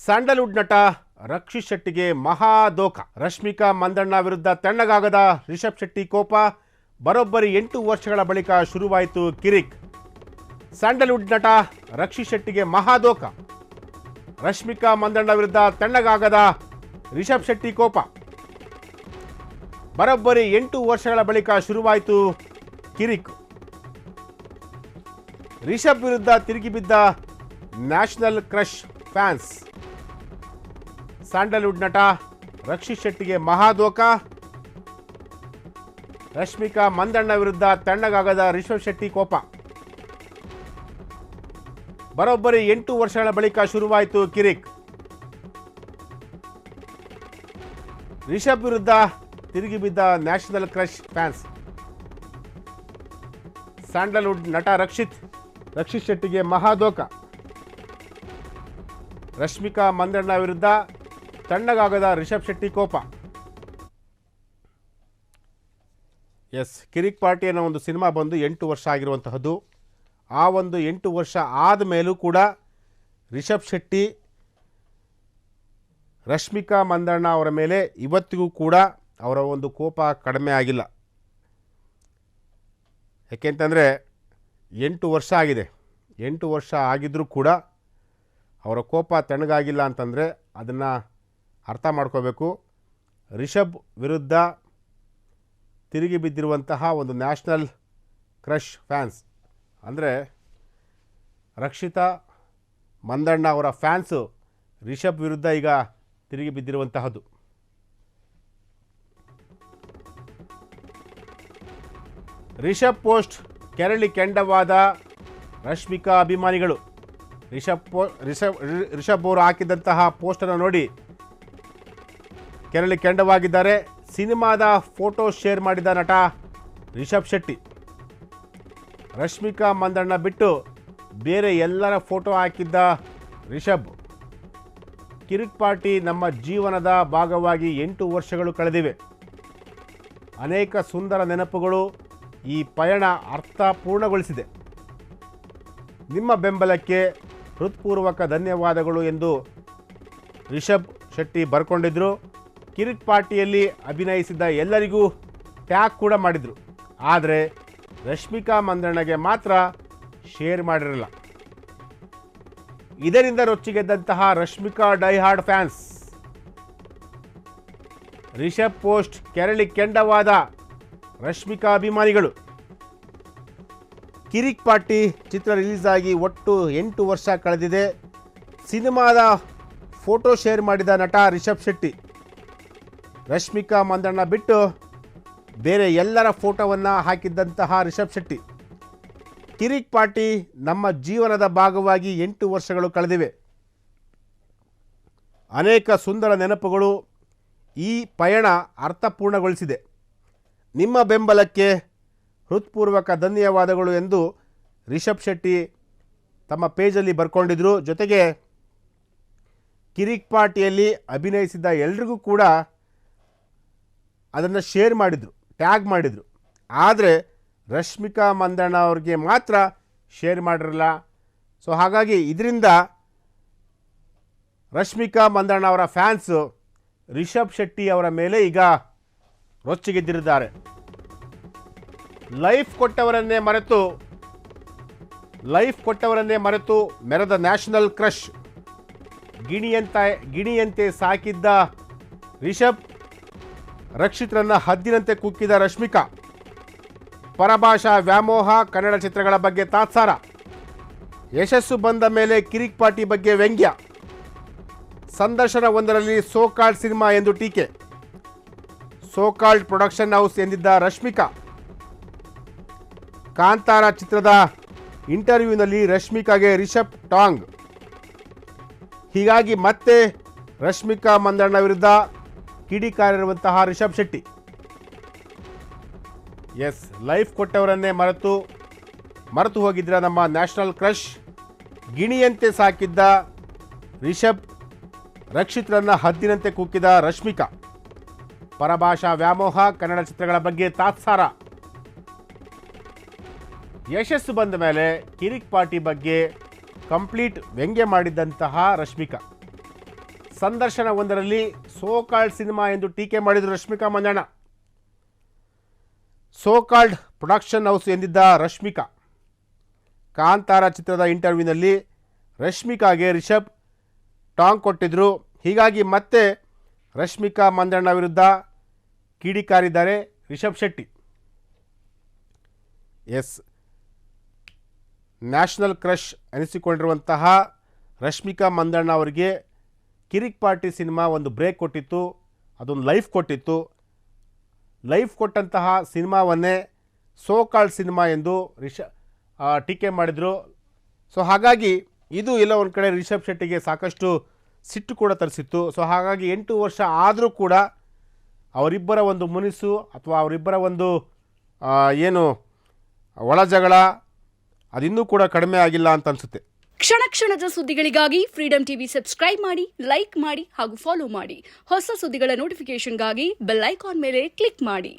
Sandalwood ನಟ ರಕ್ಷಿತ್ ಶೆಟ್ಟಿಗೆ ಮಹಾದೋಖ. ರಶ್ಮಿಕಾ ಮಂದಣ್ಣ ವಿರುದ್ಧ ತಣ್ಣಗಾಗದ ರಿಷಬ್ ಶೆಟ್ಟಿ ಕೋಪ. ಬರೋಬ್ಬರಿ 8 ವರ್ಷಗಳ ಬಳಿಕ ಶುರುವಾಯಿತು ಕಿರಿಕ್. ಸ್ಯಾಂಡಲ್ವುಡ್ ನಟ ರಕ್ಷಿತ್ ಶೆಟ್ಟಿಗೆ ಮಹಾದೋಖ. ರಶ್ಮಿಕಾ ಮಂದಣ್ಣ ವಿರುದ್ಧ ತಣ್ಣಗಾಗದ ರಿಷಬ್ ಶೆಟ್ಟಿ ಕೋಪ. ಬರೋಬ್ಬರಿ 8 ವರ್ಷಗಳ ಬಳಿಕ ಶುರುವಾಯಿತು ಕಿರಿಕ್. ರಿಷಬ್ ವಿರುದ್ಧ ತಿರುಗಿ ಬಿದ್ದ ನ್ಯಾಷನಲ್ ಕ್ರಶ್ ಫ್ಯಾನ್ಸ್. ಸ್ಯಾಂಡಲ್ವುಡ್ ನಟ ರಕ್ಷಿತ್ ಶೆಟ್ಟಿಗೆ ಮಹಾದೋಖ. ರಶ್ಮಿಕಾ ಮಂದಣ್ಣ ವಿರುದ್ಧ ತಣ್ಣಗಾಗದ ರಿಷಬ್ ಶೆಟ್ಟಿ ಕೋಪ. ಬರೋಬ್ಬರಿ 8 ವರ್ಷಗಳ ಬಳಿಕ ಶುರುವಾಯಿತು ಕಿರಿಕ್. ರಿಷಬ್ ವಿರುದ್ಧ ತಿರುಗಿ ಬಿದ್ದ ನ್ಯಾಷನಲ್ ಕ್ರಶ್ ಫ್ಯಾನ್ಸ್. ಸ್ಯಾಂಡಲ್ವುಡ್ ನಟ ರಕ್ಷಿತ್ ಶೆಟ್ಟಿಗೆ ಮಹಾದೋಖ. ರಶ್ಮಿಕಾ ಮಂದಣ್ಣ ವಿರುದ್ಧ ತಣ್ಣಗಾಗದ ರಿಷಬ್ ಶೆಟ್ಟಿ ಕೋಪ. ಕಿರಿಕ್ ಪಾರ್ಟಿ ಅನ್ನೋ ಒಂದು ಸಿನಿಮಾ ಬಂದು 8 ವರ್ಷ ಆಗಿರುವಂತಹದ್ದು. ಆ ಒಂದು 8 ವರ್ಷ ಆದ ಮೇಲೂ ಕೂಡ ರಿಷಬ್ ಶೆಟ್ಟಿ ರಶ್ಮಿಕಾ ಮಂದಣ್ಣ ಅವರ ಮೇಲೆ ಇವತ್ತಿಗೂ ಕೂಡ ಅವರ ಒಂದು ಕೋಪ ಕಡಿಮೆ ಆಗಿಲ್ಲ. ಯಾಕೆಂತಂದರೆ 8 ವರ್ಷ ಆಗಿದೆ. 8 ವರ್ಷ ಆಗಿದ್ದರೂ ಕೂಡ ಅವರ ಕೋಪ ತಣ್ಣಗಾಗಿಲ್ಲ ಅಂತಂದರೆ ಅದನ್ನು ಅರ್ಥ ಮಾಡ್ಕೋಬೇಕು. ರಿಷಬ್ ವಿರುದ್ಧ ತಿರುಗಿ ಬಿದ್ದಿರುವಂತಹ ಒಂದು ನ್ಯಾಷನಲ್ ಕ್ರಶ್ ಫ್ಯಾನ್ಸ್ ಅಂದರೆ ರಕ್ಷಿತಾ ಮಂದಣ್ಣ ಅವರ ಫ್ಯಾನ್ಸು ರಿಷಬ್ ವಿರುದ್ಧ ಈಗ ತಿರುಗಿ ಬಿದ್ದಿರುವಂತಹದ್ದು. ರಿಷಬ್ ಪೋಸ್ಟ್ ಕೆರಳಿ ಕೆಂಡವಾದ ರಶ್ಮಿಕಾ ಅಭಿಮಾನಿಗಳು. ರಿಷಬ್ ಅವರು ಹಾಕಿದಂತಹ ಪೋಸ್ಟನ್ನು ನೋಡಿ ಕೆರಳಿ ಕೆಂಡವಾಗಿದ್ದಾರೆ. ಸಿನಿಮಾದ ಫೋಟೋ ಶೇರ್ ಮಾಡಿದ ನಟ ರಿಷಬ್ ಶೆಟ್ಟಿ. ರಶ್ಮಿಕಾ ಮಂದಣ್ಣ ಬಿಟ್ಟು ಬೇರೆ ಎಲ್ಲರ ಫೋಟೋ ಹಾಕಿದ್ದ ರಿಷಬ್. ಕಿರಿಕ್ ಪಾರ್ಟಿ ನಮ್ಮ ಜೀವನದ ಭಾಗವಾಗಿ 8 ವರ್ಷಗಳು ಕಳೆದಿವೆ. ಅನೇಕ ಸುಂದರ ನೆನಪುಗಳು ಈ ಪಯಣ ಅರ್ಥಪೂರ್ಣಗೊಳಿಸಿದೆ. ನಿಮ್ಮ ಬೆಂಬಲಕ್ಕೆ ಹೃತ್ಪೂರ್ವಕ ಧನ್ಯವಾದಗಳು ಎಂದು ರಿಷಬ್ ಶೆಟ್ಟಿ ಬರ್ಕೊಂಡಿದ್ರು. ಕಿರಿಕ್ ಪಾರ್ಟಿಯಲ್ಲಿ ಅಭಿನಯಿಸಿದ ಎಲ್ಲರಿಗೂ ಟ್ಯಾಗ್ ಕೂಡ ಮಾಡಿದರು. ಆದರೆ ರಶ್ಮಿಕಾ ಮಂದಣ್ಣಗೆ ಮಾತ್ರ ಶೇರ್ ಮಾಡಿರಲಿಲ್ಲ. ಇದರಿಂದ ರೊಚ್ಚಿಗೆದ್ದಂತಹ ರಶ್ಮಿಕಾ ಡೈಹಾರ್ಡ್ ಫ್ಯಾನ್ಸ್. ರಿಷಬ್ ಪೋಸ್ಟ್ ಕೆರಳಿ ಕೆಂಡವಾದ ರಶ್ಮಿಕಾ ಅಭಿಮಾನಿಗಳು. ಕಿರಿಕ್ ಪಾರ್ಟಿ ಚಿತ್ರ ರಿಲೀಸ್ ಆಗಿ ಒಟ್ಟು 8 ವರ್ಷ ಕಳೆದಿದೆ. ಸಿನಿಮಾದ ಫೋಟೋ ಶೇರ್ ಮಾಡಿದ ನಟ ರಿಷಬ್ ಶೆಟ್ಟಿ. ರಶ್ಮಿಕಾ ಮಂದಣ್ಣ ಬಿಟ್ಟು ಬೇರೆ ಎಲ್ಲರ ಫೋಟೋವನ್ನು ಹಾಕಿದ್ದಂತಹ ರಿಷಬ್ ಶೆಟ್ಟಿ. ಕಿರಿಕ್ ಪಾರ್ಟಿ ನಮ್ಮ ಜೀವನದ ಭಾಗವಾಗಿ 8 ವರ್ಷಗಳು ಕಳೆದಿವೆ. ಅನೇಕ ಸುಂದರ ನೆನಪುಗಳು ಈ ಪಯಣ ಅರ್ಥಪೂರ್ಣಗೊಳಿಸಿದೆ. ನಿಮ್ಮ ಬೆಂಬಲಕ್ಕೆ ಹೃತ್ಪೂರ್ವಕ ಧನ್ಯವಾದಗಳು ಎಂದು ರಿಷಬ್ ಶೆಟ್ಟಿ ತಮ್ಮ ಪೇಜಲ್ಲಿ ಬರ್ಕೊಂಡಿದ್ರು. ಜೊತೆಗೆ ಕಿರಿಕ್ ಪಾರ್ಟಿಯಲ್ಲಿ ಅಭಿನಯಿಸಿದ ಎಲ್ರಿಗೂ ಕೂಡ ಅದನ್ನು ಶೇರ್ ಮಾಡಿದರು, ಟ್ಯಾಗ್ ಮಾಡಿದರು. ಆದರೆ ರಶ್ಮಿಕಾ ಮಂದಣ್ಣ ಅವ್ರಿಗೆ ಮಾತ್ರ ಶೇರ್ ಮಾಡಿರಲ್ಲ. ಸೊ ಹಾಗಾಗಿ ಇದರಿಂದ ರಶ್ಮಿಕಾ ಮಂದಣ್ಣ ಅವರ ಫ್ಯಾನ್ಸು ರಿಷಬ್ ಶೆಟ್ಟಿ ಅವರ ಮೇಲೆ ಈಗ ರೊಚ್ಚಿಗೆದ್ದಿದ್ದಾರೆ. ಲೈಫ್ ಕೊಟ್ಟವರನ್ನೇ ಮರೆತು ಮೆರೆದ ನ್ಯಾಷನಲ್ ಕ್ರಶ್. ಗಿಣಿಯಂತೆ ಸಾಕಿದ್ದ ರಿಷಬ್. ರಕ್ಷಿತ್ರನ್ನ ಹದ್ದಿನಂತೆ ಕುಕ್ಕಿದ ರಶ್ಮಿಕಾ. ಪರಭಾಷಾ ವ್ಯಾಮೋಹ. ಕನ್ನಡ ಚಿತ್ರಗಳ ಬಗ್ಗೆ ತಾತ್ಸಾರ. ಯಶಸ್ಸು ಬಂದ ಮೇಲೆ ಕಿರಿಕ್ ಪಾರ್ಟಿ ಬಗ್ಗೆ ವ್ಯಂಗ್ಯ. ಸಂದರ್ಶನವೊಂದರಲ್ಲಿ ಸೋಕಾಲ್ಡ್ ಸಿನಿಮಾ ಎಂದು ಟೀಕೆ. ಸೋಕಾಲ್ಡ್ ಪ್ರೊಡಕ್ಷನ್ ಹೌಸ್ ಎಂದಿದ್ದ ರಶ್ಮಿಕಾ. ಕಾಂತಾರ ಚಿತ್ರದ ಇಂಟರ್ವ್ಯೂನಲ್ಲಿ ರಶ್ಮಿಕಾಗೆ ರಿಷಬ್ ಟಾಂಗ್. ಹೀಗಾಗಿ ಮತ್ತೆ ರಶ್ಮಿಕಾ ಮಂದಣ್ಣ ವಿರುದ್ಧ ಕಿಡಿಕಾರಿರುವಂತಹ ರಿಷಬ್ ಶೆಟ್ಟಿ. ಲೈಫ್ ಕೊಟ್ಟವರನ್ನೇ ಮರೆತು ಹೋಗಿದ್ರ ನಮ್ಮ ನ್ಯಾಷನಲ್ ಕ್ರಶ್. ಗಿಣಿಯಂತೆ ಸಾಕಿದ್ದ ರಿಷಬ್. ರಕ್ಷಿತ್ರನ್ನ ಹದ್ದಿನಂತೆ ಕುಕ್ಕಿದ ರಶ್ಮಿಕಾ. ಪರಭಾಷಾ ವ್ಯಾಮೋಹ. ಕನ್ನಡ ಚಿತ್ರಗಳ ಬಗ್ಗೆ ತಾತ್ಸಾರ. ಯಶಸ್ಸು ಬಂದ ಮೇಲೆ ಕಿರಿಕ್ ಪಾರ್ಟಿ ಬಗ್ಗೆ ಕಂಪ್ಲೀಟ್ ವ್ಯಂಗ್ಯ ಮಾಡಿದಂತಹ ರಶ್ಮಿಕಾ. ಸಂದರ್ಶನವೊಂದರಲ್ಲಿ ಸೋಕಾಲ್ಡ್ ಸಿನಿಮಾ ಎಂದು ಟೀಕೆ ಮಾಡಿದರು Rashmika Mandanna. So called production house ಎಂದಿದ್ದ ರಶ್ಮಿಕಾ ಕಾಂತಾರ ಚಿತ್ರದ ಇಂಟರ್ವ್ಯೂನಲ್ಲಿ ರಶ್ಮಿಕಾಗೆ ರಿಷಬ್ ಟಾಂಗ್ ಕೊಟ್ಟಿದ್ರು. ಹೀಗಾಗಿ ಮತ್ತೆ ರಶ್ಮಿಕಾ ಮಂದಣ್ಣ ವಿರುದ್ಧ ಕಿಡಿಕಾರಿದ್ದಾರೆ ರಿಷಬ್ ಶೆಟ್ಟಿ. ನ್ಯಾಷನಲ್ ಕ್ರಶ್ ಅನಿಸಿಕೊಂಡಿರುವಂತಹ ರಶ್ಮಿಕಾ ಮಂದಣ್ಣ ಅವರಿಗೆ ಕಿರಿಕ್ ಪಾರ್ಟಿ ಸಿನಿಮಾ ಒಂದು ಬ್ರೇಕ್ ಕೊಟ್ಟಿತ್ತು, ಅದೊಂದು ಲೈಫ್ ಕೊಟ್ಟಿತ್ತು. ಲೈಫ್ ಕೊಟ್ಟಂತಹ ಸಿನಿಮಾವನ್ನೇ ಸೋಕಾಲ್ಡ್ ಸಿನಿಮಾ ಎಂದು ಟೀಕೆ ಮಾಡಿದರು. ಸೊ ಹಾಗಾಗಿ ಇದು ಎಲ್ಲ ಒಂದು ಕಡೆ ರಿಷಬ್ ಶೆಟ್ಟಿಗೆ ಸಾಕಷ್ಟು ಸಿಟ್ಟು ಕೂಡ ತರಿಸಿತ್ತು. ಸೊ ಹಾಗಾಗಿ 8 ವರ್ಷ ಆದರೂ ಕೂಡ ಅವರಿಬ್ಬರ ಒಂದು ಮುನಿಸು ಅಥವಾ ಅವರಿಬ್ಬರ ಒಂದು ಏನು ಒಳ ಜಗಳ ಅದಿನ್ನೂ ಕೂಡ ಕಡಿಮೆ ಆಗಿಲ್ಲ ಅಂತ ಅನಿಸುತ್ತೆ. ಕ್ಷಣ ಕ್ಷಣದ ಸುದ್ದಿಗಳಿಗಾಗಿ ಫ್ರೀಡಂ ಟಿವಿ ಸಬ್ಸ್ಕ್ರೈಬ್ ಮಾಡಿ, ಲೈಕ್ ಮಾಡಿ ಹಾಗೂ ಫಾಲೋ ಮಾಡಿ. ಹೊಸ ಸುದ್ದಿಗಳ ನೋಟಿಫಿಕೇಶನ್ಗಾಗಿ ಬೆಲ್ ಐಕಾನ್ ಮೇಲೆ ಕ್ಲಿಕ್ ಮಾಡಿ.